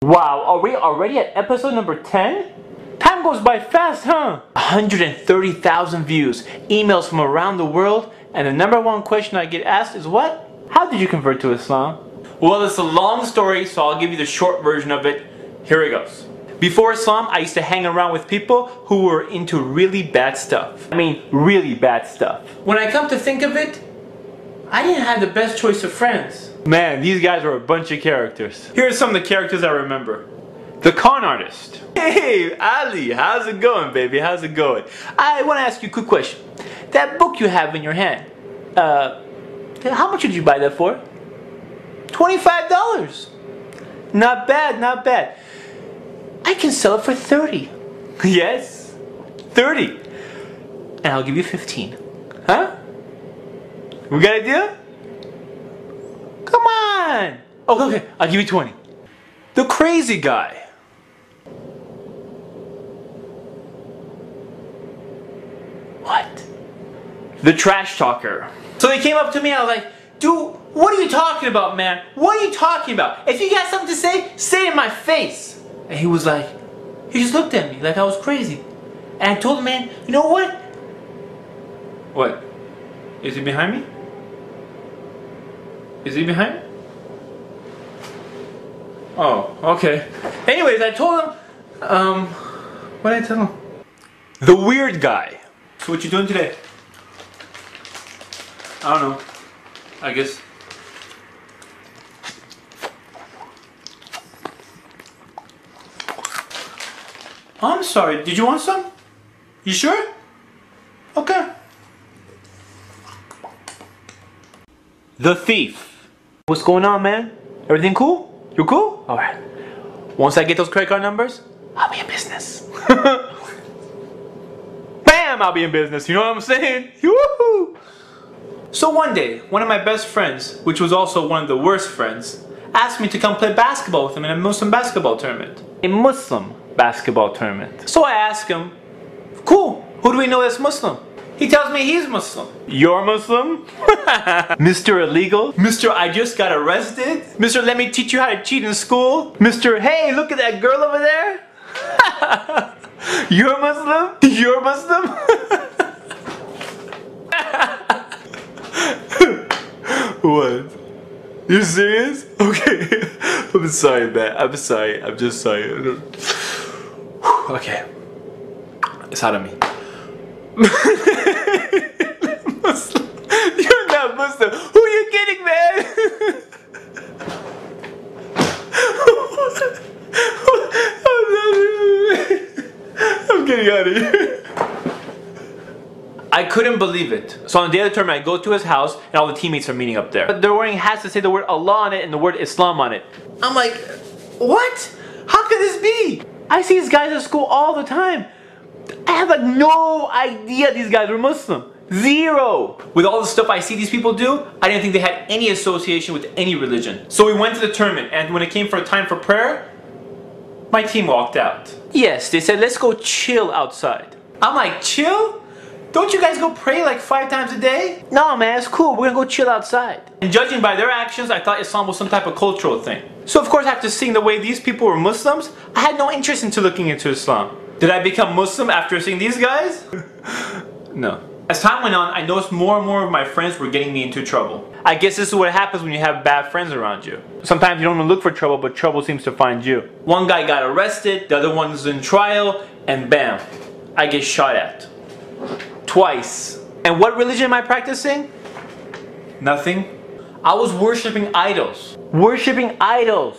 Wow, are we already at episode number 10? Time goes by fast, huh? 130,000 views, emails from around the world, and the number one question I get asked is what? How did you convert to Islam? Well, it's a long story, so I'll give you the short version of it. Here it goes. Before Islam, I used to hang around with people who were into really bad stuff. I mean, really bad stuff. When I come to think of it, I didn't have the best choice of friends. Man, these guys were a bunch of characters. Here are some of the characters I remember. The con artist. Hey, Ali, how's it going, baby? How's it going? I want to ask you a quick question. That book you have in your hand, how much did you buy that for? $25. Not bad, not bad. I can sell it for 30. Yes, 30. And I'll give you 15. Huh? We got a deal? Come on! Okay, I'll give you 20. The crazy guy. What? The trash talker. So he came up to me and I was like, dude, what are you talking about, man? What are you talking about? If you got something to say it in my face. And he was like, he just looked at me like I was crazy. And I told him, man, you know what? What? Is he behind me? Is he behind me? Oh, okay. Anyways, I told him, what did I tell him? The weird guy. So what you doing today? I don't know. I guess. I'm sorry, did you want some? You sure? Okay. The thief. What's going on, man? Everything cool? You cool? Alright. Once I get those credit card numbers, I'll be in business. Bam! I'll be in business, you know what I'm saying? Woohoo! So one day, one of my best friends, which was also one of the worst friends, asked me to come play basketball with him in a Muslim basketball tournament. A Muslim basketball tournament. So I asked him, cool, who do we know that's Muslim? He tells me he's Muslim. You're Muslim? Mr. Illegal? Mr. I just got arrested? Mr. Let me teach you how to cheat in school? Mr. Hey, look at that girl over there? You're Muslim? You're Muslim? What? You serious? Okay. I'm sorry, man. I'm sorry. I'm just sorry. Okay. It's out of me. Muslim. You're not Muslim. Who are you kidding, man? I'm getting out of here. I couldn't believe it. So on the day of the tournament, I go to his house and all the teammates are meeting up there. But they're wearing hats that say the word Allah on it and the word Islam on it. I'm like, what? How could this be? I see these guys at school all the time. I have like no idea these guys were Muslim. Zero. With all the stuff I see these people do, I didn't think they had any association with any religion. So we went to the tournament, and when it came for a time for prayer, my team walked out. Yes, they said, let's go chill outside. I'm like, chill? Don't you guys go pray like 5 times a day? No, man, it's cool. We're gonna go chill outside. And judging by their actions, I thought Islam was some type of cultural thing. So of course, after seeing the way these people were Muslims, I had no interest into looking into Islam. Did I become Muslim after seeing these guys? No. As time went on, I noticed more and more of my friends were getting me into trouble. I guess this is what happens when you have bad friends around you. Sometimes you don't even look for trouble, but trouble seems to find you. One guy got arrested, the other one's in trial, and bam, I get shot at. Twice. And what religion am I practicing? Nothing. I was worshipping idols. Worshipping idols.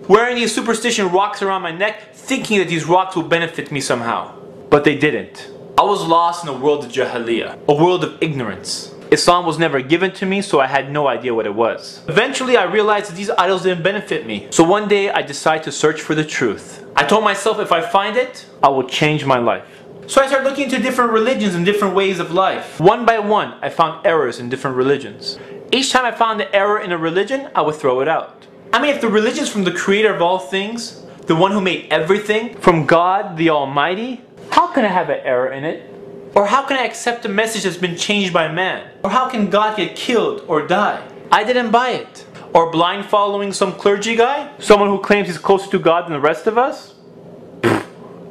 Wearing these superstition rocks around my neck, thinking that these rocks will benefit me somehow. But they didn't. I was lost in a world of jahiliyyah, a world of ignorance. Islam was never given to me, so I had no idea what it was. Eventually, I realized that these idols didn't benefit me. So one day, I decided to search for the truth. I told myself if I find it, I will change my life. So I started looking into different religions and different ways of life. One by one, I found errors in different religions. Each time I found an error in a religion, I would throw it out. I mean, if the religion is from the creator of all things, the one who made everything, from God the Almighty, how can I have an error in it? Or how can I accept a message that's been changed by man? Or how can God get killed or die? I didn't buy it. Or blind following some clergy guy? Someone who claims he's closer to God than the rest of us?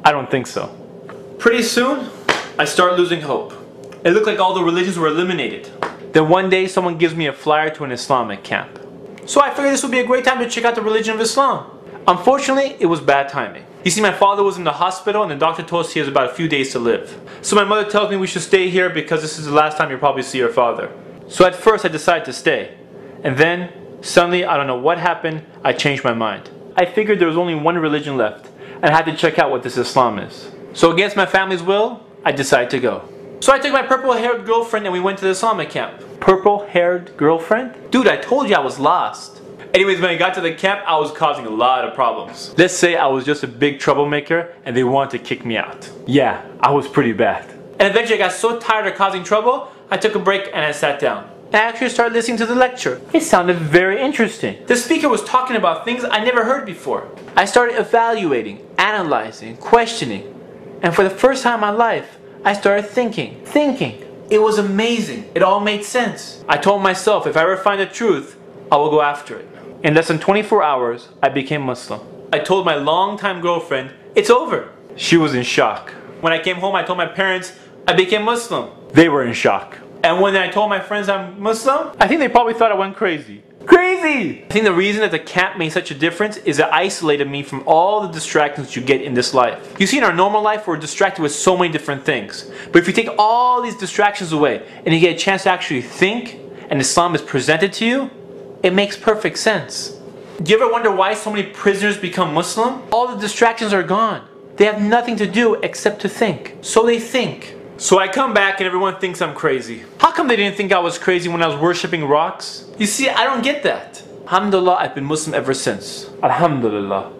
I don't think so. Pretty soon, I start losing hope. It looked like all the religions were eliminated. Then one day, someone gives me a flyer to an Islamic camp. So I figured this would be a great time to check out the religion of Islam. Unfortunately, it was bad timing. You see, my father was in the hospital and the doctor told us he has about a few days to live. So my mother tells me we should stay here because this is the last time you'll probably see your father. So at first I decided to stay. And then, suddenly, I don't know what happened, I changed my mind. I figured there was only one religion left and I had to check out what this Islam is. So against my family's will, I decided to go. So I took my purple-haired girlfriend and we went to the Islamic camp. Purple-haired girlfriend? Dude, I told you I was lost. Anyways, when I got to the camp, I was causing a lot of problems. Let's say I was just a big troublemaker and they wanted to kick me out. Yeah, I was pretty bad. And eventually I got so tired of causing trouble, I took a break and I sat down. I actually started listening to the lecture. It sounded very interesting. The speaker was talking about things I never heard before. I started evaluating, analyzing, questioning. And for the first time in my life, I started thinking. It was amazing. It all made sense. I told myself if I ever find the truth, I will go after it. In less than 24 hours, I became Muslim. I told my longtime girlfriend, it's over. She was in shock. When I came home, I told my parents, I became Muslim. They were in shock. And when I told my friends I'm Muslim, I think they probably thought I went crazy. Crazy! I think the reason that the camp made such a difference is it isolated me from all the distractions you get in this life. You see, in our normal life, we're distracted with so many different things. But if you take all these distractions away and you get a chance to actually think, and Islam is presented to you, it makes perfect sense. Do you ever wonder why so many prisoners become Muslim? All the distractions are gone. They have nothing to do except to think. So they think. So I come back and everyone thinks I'm crazy. How come they didn't think I was crazy when I was worshipping rocks? You see, I don't get that. Alhamdulillah, I've been Muslim ever since. Alhamdulillah.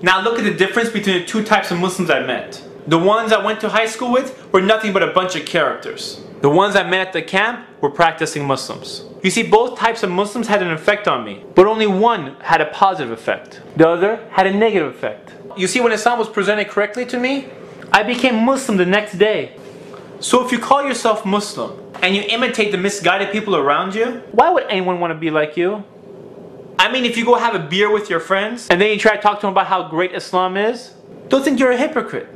Now look at the difference between the two types of Muslims I met. The ones I went to high school with were nothing but a bunch of characters. The ones I met at the camp were practicing Muslims. You see, both types of Muslims had an effect on me, but only one had a positive effect. The other had a negative effect. You see, when Islam was presented correctly to me, I became Muslim the next day. So if you call yourself Muslim and you imitate the misguided people around you, why would anyone want to be like you? I mean, if you go have a beer with your friends and then you try to talk to them about how great Islam is, they'll think you're a hypocrite.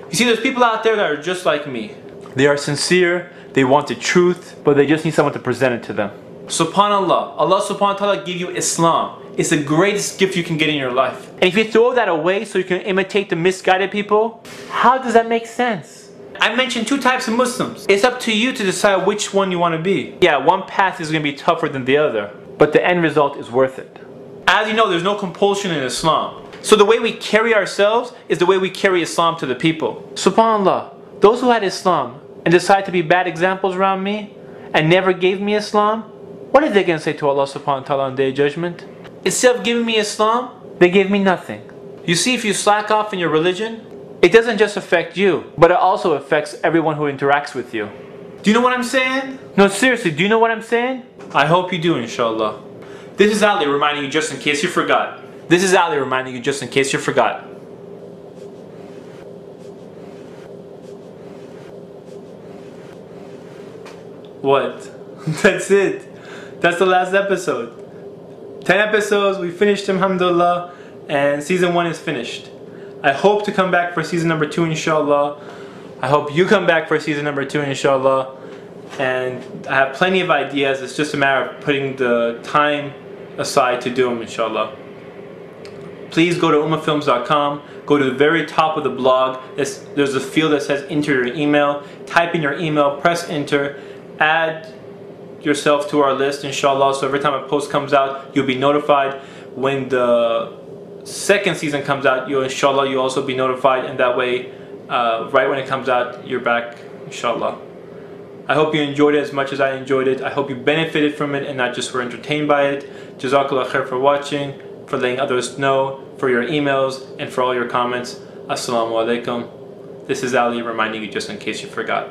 You see, there's people out there that are just like me. They are sincere, they want the truth, but they just need someone to present it to them. SubhanAllah, Allah subhanahu wa ta'ala gave you Islam. It's the greatest gift you can get in your life. And if you throw that away so you can imitate the misguided people, how does that make sense? I mentioned two types of Muslims. It's up to you to decide which one you want to be. Yeah, one path is going to be tougher than the other, but the end result is worth it. As you know, there's no compulsion in Islam. So the way we carry ourselves is the way we carry Islam to the people. SubhanAllah, those who had Islam and decided to be bad examples around me and never gave me Islam, what are they going to say to Allah subhanahu wa ta'ala on the Day of Judgment? Instead of giving me Islam, they gave me nothing. You see, if you slack off in your religion, it doesn't just affect you, but it also affects everyone who interacts with you. Do you know what I'm saying? No, seriously, do you know what I'm saying? I hope you do, inshallah. This is Ali reminding you just in case you forgot. This is Ali reminding you just in case you forgot. What? That's it. That's the last episode. 10 episodes, we finished them, alhamdulillah, and season 1 is finished. I hope to come back for season number 2, inshallah. I hope you come back for season number 2, inshallah. And I have plenty of ideas. It's just a matter of putting the time aside to do them, inshallah. Please go to ummahfilms.com. Go to the very top of the blog. There's a field that says enter your email. Type in your email, press enter, add yourself to our list, inshallah, so every time a post comes out you'll be notified. When the second season comes out, inshallah you'll also be notified, and that way right when it comes out you're back, inshallah. I hope you enjoyed it as much as I enjoyed it. I hope you benefited from it and not just were entertained by it. Jazakallah khair for watching, for letting others know, for your emails, and for all your comments. Assalamu alaikum. This is Ali reminding you just in case you forgot.